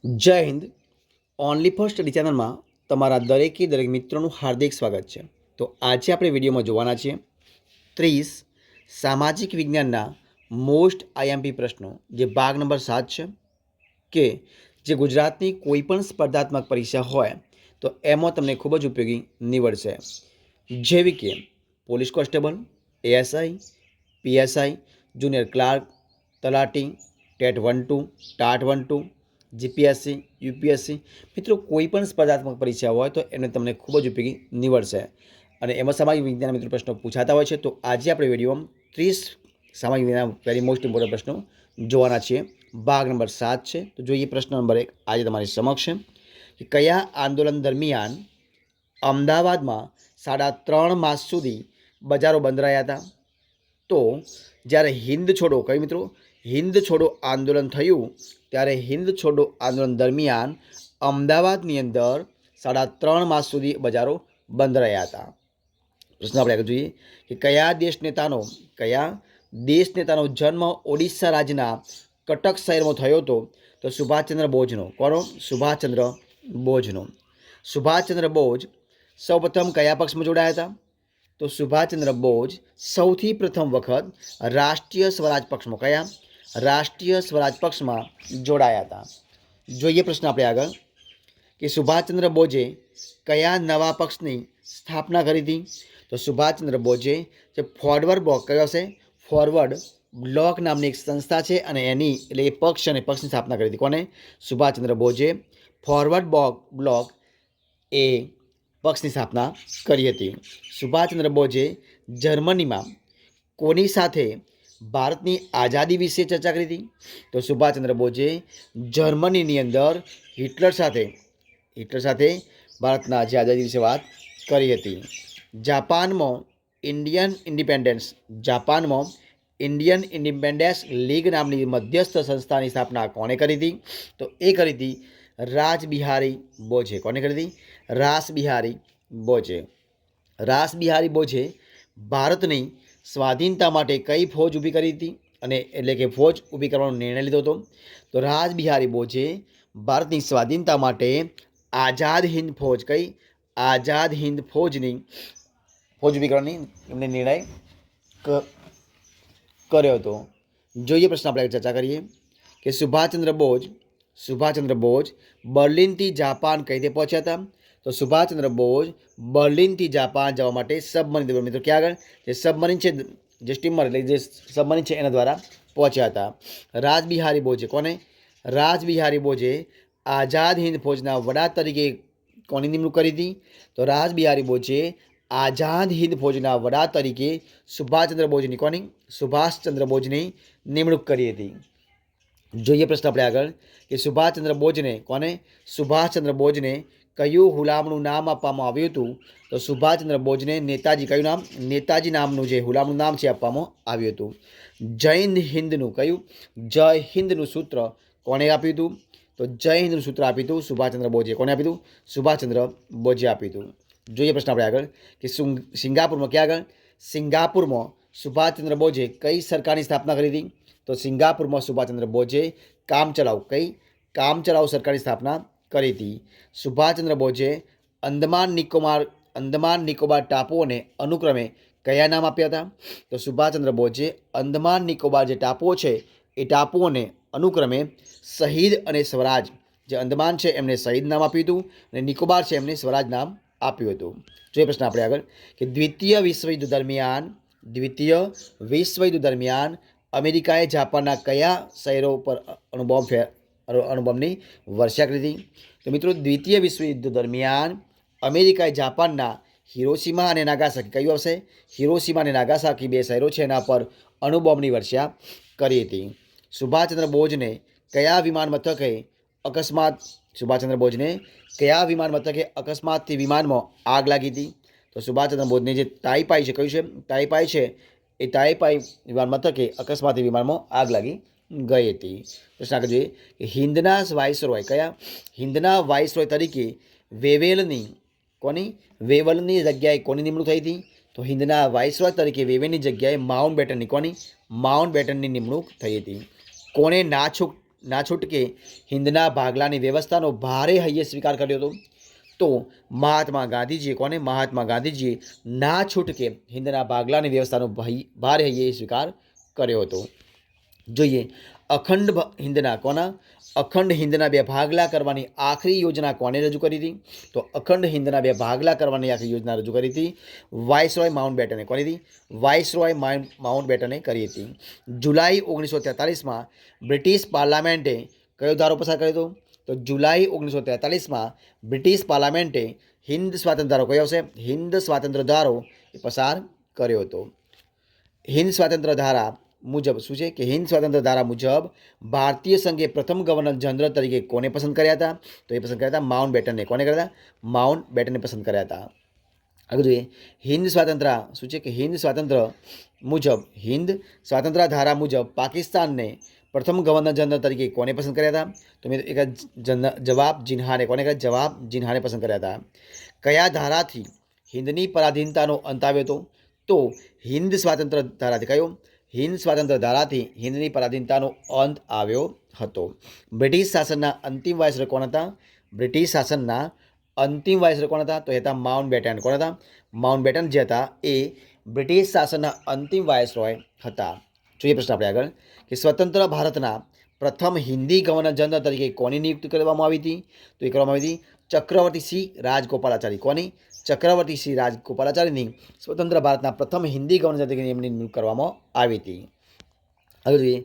જય Hind. Only for study ચેનલમાં તમારા દરેક મિત્રોનું હાર્દિક સ્વાગત છે. તો આજે આપણે વિડીયોમાં જોવાના છીએ 30 સામાજિક વિજ્ઞાનના મોસ્ટ આઈએમપી પ્રશ્નો, જે ભાગ નંબર 7 છે, કે જે ગુજરાતની કોઈ પણ સ્પર્ધાત્મક પરીક્ષા હોય તો એમાં તમને ખૂબ જ ઉપયોગી નીવડશે, જેવી કે police constable, ASI, PSI, junior clerk, તલાટી, ટેટ 1-2, ટાટ 1-2, જીપીએસસી, યુપીએસસી. મિત્રો, કોઈ પણ સ્પર્ધાત્મક પરીક્ષા હોય તો એને તમને ખૂબ જ ઉપયોગી નીવડશે અને એમાં સામાજિક વિજ્ઞાન મિત્રો પ્રશ્નો પૂછાતા હોય છે. તો આજે આપણે વિડીયોમાં 30 સામાજિક વિજ્ઞાન વેરી મોસ્ટ ઇમ્પોર્ટન્ટ પ્રશ્નો જોવાના છીએ. ભાગ નંબર 7 છે. તો જોઈએ પ્રશ્ન નંબર 1 આજે તમારી સમક્ષ છે કે કયા આંદોલન દરમિયાન અમદાવાદમાં 3.5 માસ સુધી બજારો બંધ રહ્યા હતા? તો જ્યારે હિન્દ છોડો, કયું મિત્રો, હિન્દ છોડો આંદોલન થયું ત્યારે હિન્દ છોડો આંદોલન દરમિયાન અમદાવાદની અંદર 3.5 માસ સુધી બજારો બંધ રહ્યા હતા. પ્રશ્ન આપણે આગળ જોઈએ કે કયા દેશ નેતાનો જન્મ ઓડિશા રાજ્યના કટક શહેરમાં થયો હતો? તો સુભાષચંદ્ર બોઝનો. કોનો? સુભાષચંદ્ર બોઝનો. સુભાષચંદ્ર બોઝ સૌપ્રથમ કયા પક્ષમાં જોડાયા હતા? તો સુભાષચંદ્ર બોઝ સૌથી પ્રથમ વખત રાષ્ટ્રીય સ્વરાજ પક્ષમાં, કયા? રાષ્ટ્રીય સ્વરાજ પક્ષમાં જોડાયા હતા. જોઈએ પ્રશ્ન આપણે આગળ કે સુભાષચંદ્ર બોઝે કયા નવા પક્ષની સ્થાપના કરી હતી? તો સુભાષચંદ્ર બોઝે જે ફોરવર્ડ બ્લોક, કયો હશે? ફોરવર્ડ બ્લોક નામની એક સંસ્થા છે અને એની એટલે એ પક્ષની સ્થાપના કરી હતી. કોને? સુભાષચંદ્ર બોઝે ફોરવર્ડ બ્લોક એ પક્ષની સ્થાપના કરી હતી. સુભાષચંદ્ર બોઝે જર્મનીમાં કોની સાથે ભારતની આઝાદી વિશે ચર્ચા કરી હતી? તો સુભાષચંદ્ર બોઝે જર્મનીની અંદર હિટલર સાથે ભારતના આઝાદી વિશે વાત કરી હતી. જાપાનમાં ઇન્ડિયન ઇન્ડિપેન્ડન્સ લીગ નામની મધ્યસ્થ સંસ્થાની સ્થાપના કોણે કરી હતી? તો એ કરી હતી રાસબિહારી બોઝે. કોને કરી હતી? રાસબિહારી બોઝે. રાસબિહારી બોઝે ભારતની સ્વાધીનતા માટે કઈ ફોજ ઊભી કરી હતી? અને એટલે કે ફોજ ઊભી કરવાનો નિર્ણય લીધો હતો? તો રાસબિહારી બોઝે ભારતની સ્વાધીનતા માટે આઝાદ હિન્દ ફોજ, કઈ? આઝાદ હિન્દ ફોજની ફોજ ઊભી કરવાની એમને નિર્ણય કર્યો હતો. જોઈએ પ્રશ્ન આપણે ચર્ચા કરીએ કે સુભાષચંદ્ર બોઝ બર્લિનથી જાપાન કઈ રીતે પહોંચ્યા હતા? તો સુભાષચંદ્ર બોઝ બર્લિનથી જાપાન જવા માટે સબમરીન, મિત્રો ક્યાં આગળ જે સબમરીન છે, જે સ્ટીમર એટલે જે સબમરીન છે એના દ્વારા પહોંચ્યા હતા. રાસબિહારી બોઝે કોને? રાસબિહારી બોઝે આઝાદ હિન્દ ફોજના વડા તરીકે કોની નિમણૂક કરી હતી? તો રાસબિહારી બોઝે આઝાદ હિન્દ ફોજના વડા તરીકે સુભાષચંદ્ર બોઝની નિમણૂક કરી હતી. જોઈએ પ્રશ્ન આપણે આગળ કે સુભાષચંદ્ર બોઝને કયું હુલામણું નામ આપવામાં આવ્યું હતું? તો સુભાષચંદ્ર બોઝને નેતાજી, કયું નામ? નેતાજી નામનું જે હુલામણું નામ છે આપવામાં આવ્યું હતું. જય હિન્દનું કયું? જય હિન્દનું સૂત્ર કોણે આપ્યું હતું? તો જય હિન્દનું સૂત્ર આપ્યું હતું સુભાષચંદ્ર બોઝે. કોને આપ્યું હતું? સુભાષચંદ્ર બોઝે આપ્યું હતું. જોઈએ પ્રશ્ન આપણે આગળ કે સિંગાપુરમાં, ક્યાં આગળ? સિંગાપુરમાં સુભાષચંદ્ર બોઝે કઈ સરકારની સ્થાપના કરી હતી? તો સિંગાપુરમાં સુભાષચંદ્ર બોઝે કામચલાઉ સરકારની સ્થાપના કરી હતી. સુભાષચંદ્ર બોઝે અંદમાન નિકોબાર ટાપુઓને અનુક્રમે કયા નામ આપ્યા હતા? તો સુભાષચંદ્ર બોઝે અંદમાન નિકોબાર જે ટાપુઓ છે એ ટાપુઓને અનુક્રમે શહીદ અને સ્વરાજ, જે અંદમાન છે એમને શહીદ નામ આપ્યું હતું અને નિકોબાર છે એમને સ્વરાજ નામ આપ્યું હતું. જોઈએ પ્રશ્ન આપણે આગળ કે દ્વિતીય વિશ્વયુદ્ધ દરમિયાન અમેરિકાએ જાપાનના કયા શહેરો પર અણુબોમ્બની વર્ષા કરી હતી? તો મિત્રો, દ્વિતીય વિશ્વયુદ્ધ દરમિયાન અમેરિકાએ જાપાનના હિરોશીમા અને નાગાસાકી, કયું આવશે? હિરોશીમા અને નાગાસાકી બે શહેરો છે એના પર અણુબોમ્બની વર્ષા કરી હતી. સુભાષચંદ્ર બોઝને કયા વિમાન મથકે અકસ્માતથી વિમાનમાં આગ લાગી હતી? તો સુભાષચંદ્ર બોઝને જે તાઈપાઈ છે, કયું છે? તાઈપાઈ છે એ તાઈપાઈ વિમાન મથકે અકસ્માતથી વિમાનમાં આગ લાગી ગઈ હતી. પ્રશ્ન આગળ જોઈએ કે હિન્દના વાઇસરોય તરીકે વેવેલની જગ્યાએ કોની નિમણૂક થઈ હતી? તો હિન્દના વાઇસરોય તરીકે વેવેલની જગ્યાએ માઉન્ટ બેટનની નિમણૂક થઈ હતી. કોણે ના ના છૂટકે હિંદના ભાગલાની વ્યવસ્થાનો ભારે હૈયે સ્વીકાર કર્યો હતો. તો મહાત્મા ગાંધીજીએ ના છૂટકે હિંદના ભાગલાની વ્યવસ્થાનો ભારે હૈયે સ્વીકાર કર્યો હતો. જોઈએ અખંડ હિંદના બે ભાગલા કરવાની આખરી યોજના કોને રજૂ કરી હતી? તો અખંડ હિંદના બે ભાગલા કરવાની આખરી યોજના રજૂ કરી હતી વાઇસરોય માઉન્ટબેટને. કોની હતી? વાઇસરોય માઉન્ટબેટને કરી હતી. જુલાઈ 1943માં બ્રિટિશ પાર્લામેન્ટે કયો ધારો પસાર કર્યો હતો? તો જુલાઈ 1943માં બ્રિટિશ પાર્લામેન્ટે હિન્દ સ્વાતંત્ર્ય ધારો કયો આવશે? હિન્દ સ્વાતંત્ર્ય ધારો પસાર કર્યો હતો. હિન્દ સ્વાતંત્ર્ય ધારા મુજબ શું છે કે હિન્દ સ્વાતંત્ર્ય ધારા મુજબ ભારતીય સંઘે પ્રથમ ગવર્નર જનરલ તરીકે કોને પસંદ કર્યા હતા? તો એ પસંદ કર્યા હતા માઉન્ટબેટનને. કોને કર્યા હતા? માઉન્ટબેટનને પસંદ કર્યા હતા. આગળ જોઈએ હિન્દ સ્વાતંત્ર્ય શું છે કે હિન્દ સ્વાતંત્ર્ય ધારા મુજબ પાકિસ્તાનને પ્રથમ ગવર્નર જનરલ તરીકે કોને પસંદ કર્યા હતા? તો મેં એક જવાબ જિન્હાને. કોને કર્યા? જવાબ જિન્હાને પસંદ કર્યા હતા. કયા ધારાથી હિન્દની પરાધીનતાનો અંત આવ્યો હતો? તો હિન્દ સ્વાતંત્ર્ય ધારાથી. કયો? હિન્દ સ્વાતંત્ર્ય ધારાથી હિન્દની પરાધીનતાનો અંત આવ્યો હતો. બ્રિટિશ શાસનના અંતિમ વાઇસરોય કોણ હતા? બ્રિટિશ શાસનના અંતિમ વાઇસરોય કોણ હતા? તો એ હતા માઉન્ટબેટન. કોણ હતા? માઉન્ટબેટન જે હતા એ બ્રિટિશ શાસનના અંતિમ વાઇસરોય હતા. જોઈએ પ્રશ્ન આપણે આગળ કે સ્વતંત્ર ભારતના પ્રથમ હિન્દી ગવર્નર જનરલ તરીકે કોની નિયુક્તિ કરવામાં આવી હતી? તો એ કરવામાં આવી હતી ચક્રવર્તીસિંહ રાજગોપાલાચારી. કોની? ચક્રવર્તીસિંહ રાજગોપાલાચારીની સ્વતંત્ર ભારતના પ્રથમ હિન્દી ગવર્નર તરીકે એમની નિયુક્તિ કરવામાં આવી હતી. હવે જોઈએ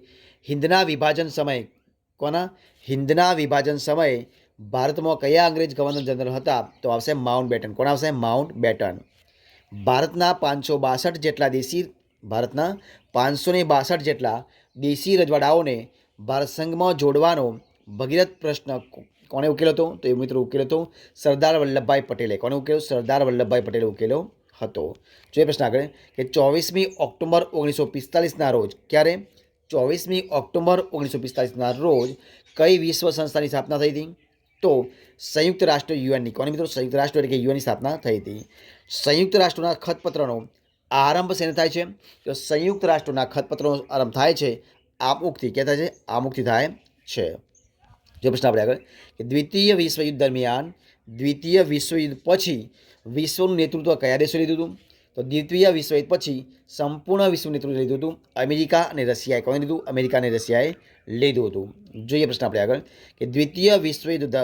હિન્દના વિભાજન સમયે કોના? હિન્દના વિભાજન સમયે ભારતમાં કયા અંગ્રેજ ગવર્નર જનરલ હતા? તો આવશે માઉન્ટબેટન. કોણ આવશે? માઉન્ટબેટન. ભારતના 562 જેટલા દેશી રજવાડાઓને ભારત સંઘમાં જોડવાનો ભગીરથ પ્રશ્ન કોણે ઉકેલ્યો હતો? તો એ મિત્રો ઉકેલ્યો હતો સરદાર વલ્લભભાઈ પટેલે. કોણે ઉકેલ્યો? સરદાર વલ્લભભાઈ પટેલે ઉકેલ્યો હતો. જોઈએ પ્રશ્ન આગળ કે 24મી ઓક્ટોબર 1945ના રોજ ક્યારે? 24મી ઓક્ટોબર 1945ના રોજ કઈ વિશ્વ સંસ્થાની સ્થાપના થઈ હતી? તો સંયુક્ત રાષ્ટ્ર યુએનની. કોની મિત્રો? સંયુક્ત રાષ્ટ્ર એટલે કે યુએનની સ્થાપના થઈ હતી. સંયુક્ત રાષ્ટ્રોના ખતપત્રનો આરંભ શેને થાય છે? તો સંયુક્ત રાષ્ટ્રોના ખતપત્રનો આરંભ થાય છે આમુખથી. ક્યાં થાય છે? આમુખથી થાય છે. જો પ્રશ્ન આપણે આગળ કે દ્વિતીય વિશ્વયુદ્ધ દરમિયાન દ્વિતીય વિશ્વયુદ્ધ પછી વિશ્વનું નેતૃત્વ કયા દેશોએ લીધું હતું? તો દ્વિતીય વિશ્વયુદ્ધ પછી સંપૂર્ણ વિશ્વનું નેતૃત્વ લીધું હતું અમેરિકા અને રશિયાએ. કોણે લીધું? અમેરિકા અને રશિયાએ લીધું હતું. જોઈએ પ્રશ્ન આપણે આગળ કે દ્વિતીય વિશ્વયુદ્ધ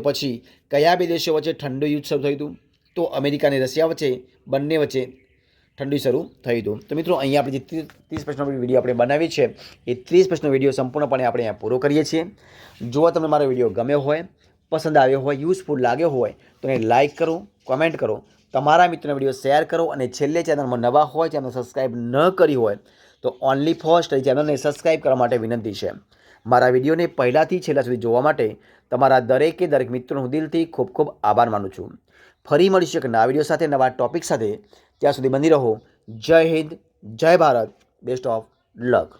પછી કયા બે દેશો વચ્ચે ઠંડુ યુદ્ધ શરૂ થયું હતું? તો અમેરિકા અને રશિયા વચ્ચે બંને વચ્ચે ઠંડુ શરૂ થયું હતું. તો મિત્રો અહીંયા આપણે જે 30 પ્રશ્નનો વિડીયો આપણે બનાવી છે એ 30 પ્રશ્નનો વિડીયો સંપૂર્ણપણે આપણે અહીંયા પૂરો કરીએ છીએ. જો તમને મારો વિડીયો ગમ્યો હોય, પસંદ આવ્યો હોય, યુઝફુલ લાગ્યો હોય તો એને લાઇક કરો, કોમેન્ટ કરો, તમારા મિત્રોને વિડીયો શેર કરો અને છેલ્લે ચેનલમાં નવા હોય, ચેનલ સબસ્ક્રાઈબ ન કરી હોય તો ઓનલી ફોર સ્ટડી ચેનલને સબસ્ક્રાઈબ કરવા માટે વિનંતી છે. મારા વિડીયોને પહેલાંથી છેલ્લા સુધી જોવા માટે તમારા દરેક મિત્રોનું દિલથી ખૂબ ખૂબ આભાર માનું છું. ફરી મળીશું એક નવા વિડીયો સાથે, નવા ટોપિક સાથે. ત્યાં સુધી બની રહો. જય હિન્દ, જય ભારત, બેસ્ટ ઓફ લક.